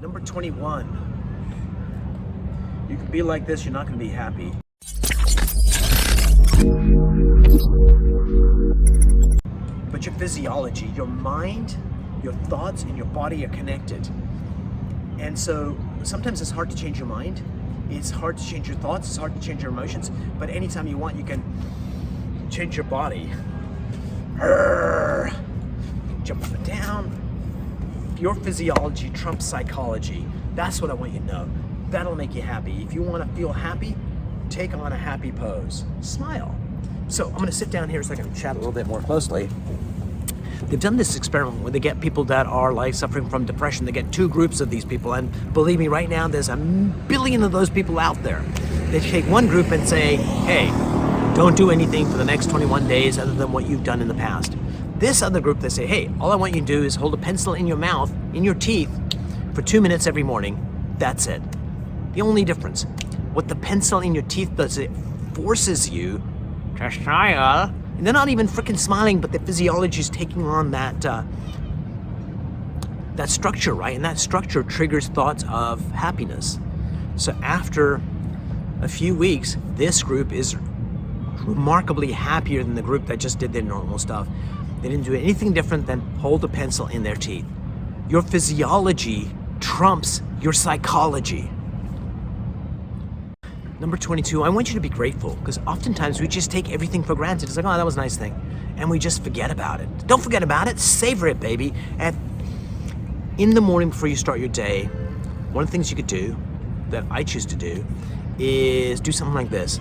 Number 21. You can be like this, you're not going to be happy. But your physiology, your mind, your thoughts, and your body are connected. And so sometimes it's hard to change your mind. It's hard to change your thoughts. It's hard to change your emotions. But anytime you want, you can change your body. Jump up and down. Your physiology trumps psychology. That's what I want you to know. That'll make you happy. If you want to feel happy, take on a happy pose. Smile. So I'm going to sit down here so I can chat a little bit more closely. They've done this experiment where they get people that are like suffering from depression. They get two groups of these people, and believe me, right now there's a billion of those people out there. They take one group and say, hey, don't do anything for the next 21 days other than what you've done in the past. This other group, they say, hey, all I want you to do is hold a pencil in your mouth, in your teeth, for 2 minutes every morning. That's it. The only difference, what the pencil in your teeth does, it forces you to smile. And they're not even freaking smiling, but the physiology is taking on that structure, right? And that structure triggers thoughts of happiness. So after a few weeks, this group is remarkably happier than the group that just did their normal stuff. They didn't do anything different than hold a pencil in their teeth. Your physiology trumps your psychology. Number 22, I want you to be grateful, because oftentimes we just take everything for granted. It's like, oh, that was a nice thing. And we just forget about it. Don't forget about it, savor it, baby. And in the morning before you start your day, one of the things you could do, that I choose to do, is do something like this.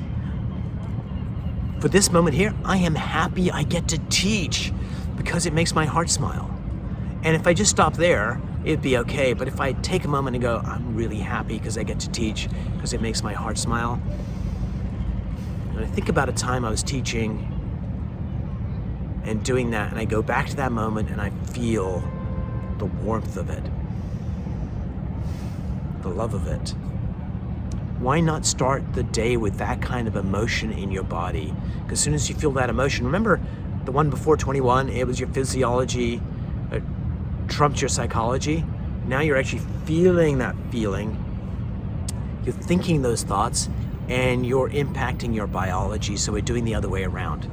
For this moment here, I am happy I get to teach because it makes my heart smile. And if I just stop there, it'd be okay. But if I take a moment and go, I'm really happy because I get to teach because it makes my heart smile. And I think about a time I was teaching and doing that, and I go back to that moment and I feel the warmth of it, the love of it. Why not start the day with that kind of emotion in your body? Because as soon as you feel that emotion, remember the one before 21, it was your physiology trumped your psychology. Now you're actually feeling that feeling. You're thinking those thoughts, and you're impacting your biology. So we're doing the other way around.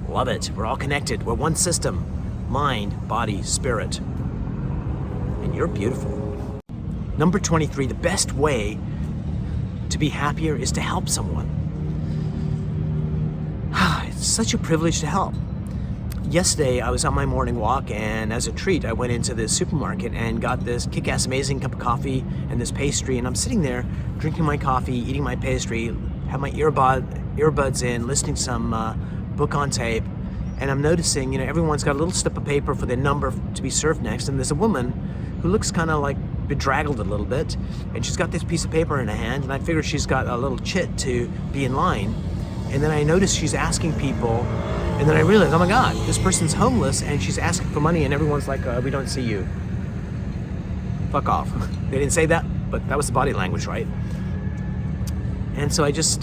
Love it. We're all connected. We're one system. Mind, body, spirit. And you're beautiful. Number 23, the best way to be happier is to help someone. It's such a privilege to help. Yesterday, I was on my morning walk, and as a treat, I went into this supermarket and got this kick-ass amazing cup of coffee and this pastry, and I'm sitting there drinking my coffee, eating my pastry, have my earbuds in, listening to some book on tape, and I'm noticing, everyone's got a little slip of paper for their number to be served next, and there's a woman who looks kind of like bedraggled a little bit, and she's got this piece of paper in her hand, and I figure she's got a little chit to be in line, and then I notice she's asking people. And then I realized, oh my God, this person's homeless and she's asking for money, and everyone's like, we don't see you. Fuck off. They didn't say that, but that was the body language, right? And so I just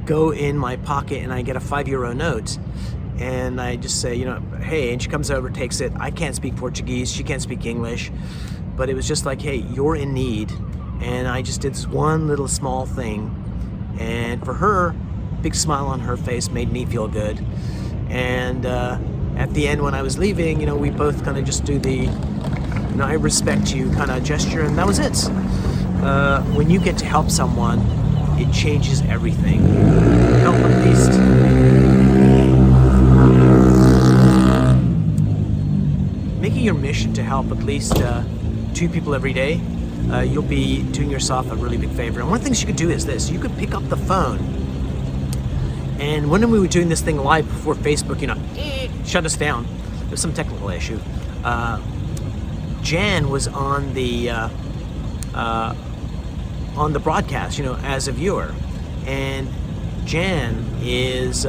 go in my pocket and I get a €5 note, and I just say, hey, and she comes over, takes it. I can't speak Portuguese, she can't speak English, but it was just like, hey, you're in need. And I just did this one little small thing, and for her, big smile on her face made me feel good. And at the end, when I was leaving, we both kind of just do the, I respect you kind of gesture, and that was it. When you get to help someone, it changes everything. Help at least. Make it your mission to help at least 2 people every day. You'll be doing yourself a really big favor. And one of the things you could do is this. You could pick up the phone. And when we were doing this thing live before Facebook, shut us down. There's some technical issue. Jan was on the broadcast, as a viewer. And Jan is,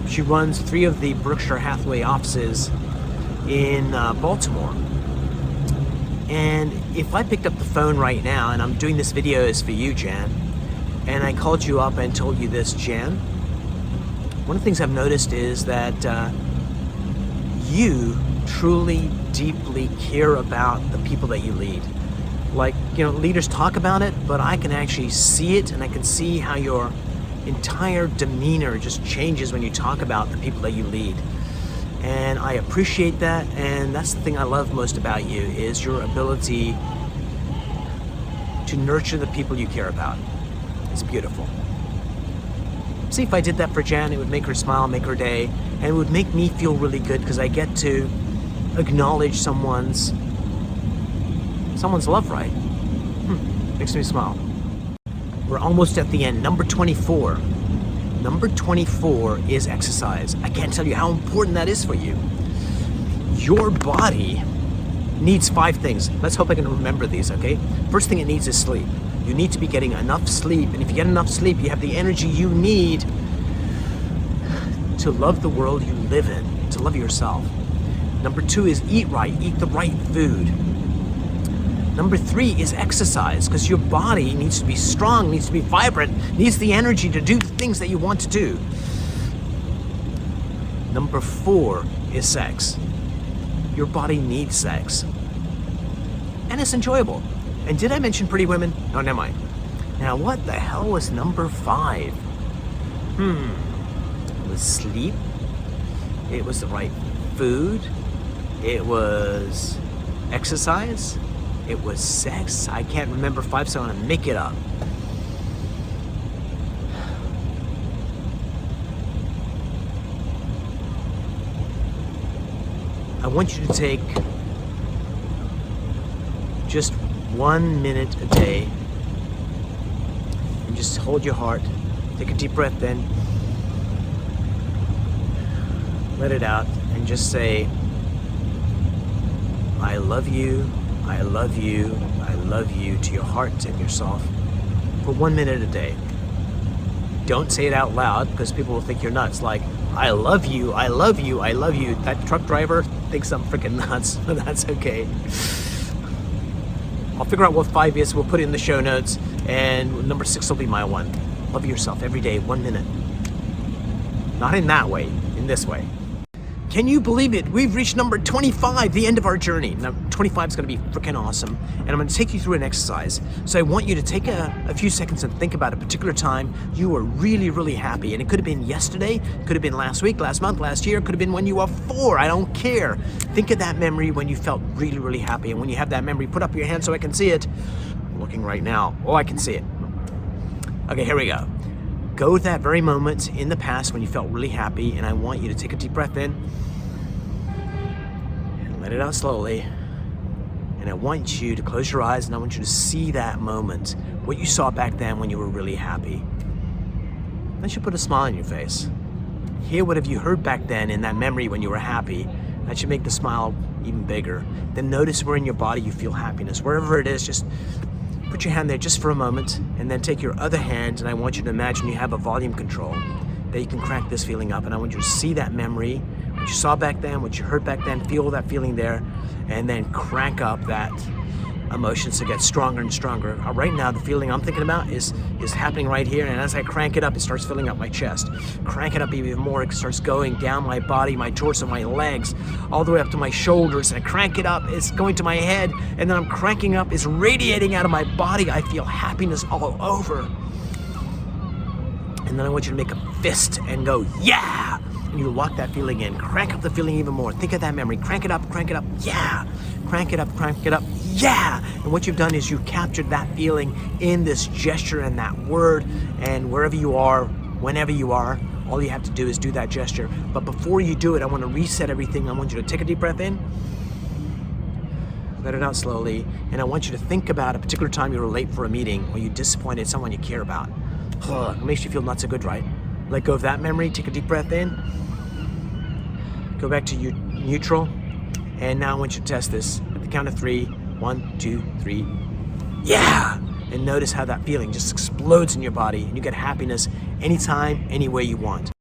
she runs 3 of the Berkshire Hathaway offices in Baltimore. And if I picked up the phone right now, and I'm doing this video is for you, Jan, and I called you up and told you this, Jan, one of the things I've noticed is that you truly, deeply care about the people that you lead. Like, leaders talk about it, but I can actually see it, and I can see how your entire demeanor just changes when you talk about the people that you lead. And I appreciate that, and that's the thing I love most about you, is your ability to nurture the people you care about. It's beautiful. See, if I did that for Jan, it would make her smile, make her day, and it would make me feel really good because I get to acknowledge someone's love right. Makes me smile. We're almost at the end. Number 24. Number 24 is exercise. I can't tell you how important that is for you. Your body needs 5 things. Let's hope I can remember these, okay? First thing it needs is sleep. You need to be getting enough sleep, and if you get enough sleep, you have the energy you need to love the world you live in, to love yourself. Number 2 is eat right, eat the right food. Number 3 is exercise, because your body needs to be strong, needs to be vibrant, needs the energy to do the things that you want to do. Number 4 is sex. Your body needs sex. And it's enjoyable. And did I mention pretty women? No, never mind. Now, what the hell was number 5? It was sleep. It was the right food. It was exercise. It was sex. I can't remember 5, so I'm gonna make it up. I want you to take just 1 minute a day and just hold your heart. Take a deep breath in. Let it out and just say, I love you. I love you, I love you, to your heart and yourself for 1 minute a day. Don't say it out loud because people will think you're nuts. Like, I love you, I love you, I love you. That truck driver thinks I'm freaking nuts, but that's okay. I'll figure out what 5 is, we'll put it in the show notes, and number 6 will be my one. Love yourself every day, 1 minute. Not in that way, in this way. Can you believe it? We've reached number 25, the end of our journey. Now, 25 is going to be freaking awesome, and I'm going to take you through an exercise. So I want you to take a few seconds and think about a particular time you were really, really happy. And it could have been yesterday, it could have been last week, last month, last year, it could have been when you were 4, I don't care. Think of that memory when you felt really, really happy. And when you have that memory, put up your hand so I can see it. I'm looking right now. Oh, I can see it. Okay, here we go. Go to that very moment in the past when you felt really happy, and I want you to take a deep breath in and let it out slowly. And I want you to close your eyes, and I want you to see that moment, what you saw back then when you were really happy. That should put a smile on your face. Hear what have you heard back then in that memory when you were happy. That should make the smile even bigger. Then notice where in your body you feel happiness. Wherever it is, just put your hand there just for a moment, and then take your other hand, and I want you to imagine you have a volume control that you can crank this feeling up, and I want you to see that memory, what you saw back then, what you heard back then, feel that feeling there, and then crank up that emotion so it gets stronger and stronger. Right now, the feeling I'm thinking about is happening right here, and as I crank it up, it starts filling up my chest. Crank it up even more, it starts going down my body, my torso, my legs, all the way up to my shoulders, and I crank it up, it's going to my head, and then I'm cranking up, it's radiating out of my body. I feel happiness all over. And then I want you to make a fist and go, yeah! And you lock that feeling in. Crank up the feeling even more. Think of that memory. Crank it up, yeah! Crank it up, yeah! And what you've done is you've captured that feeling in this gesture and that word, and wherever you are, whenever you are, all you have to do is do that gesture. But before you do it, I want to reset everything. I want you to take a deep breath in, let it out slowly, and I want you to think about a particular time you were late for a meeting or you disappointed someone you care about. It makes you feel not so good, right? Let go of that memory, take a deep breath in, go back to neutral, and now I want you to test this at the count of 3. 1, 2, 3, yeah! And notice how that feeling just explodes in your body, and you get happiness anytime, any way you want.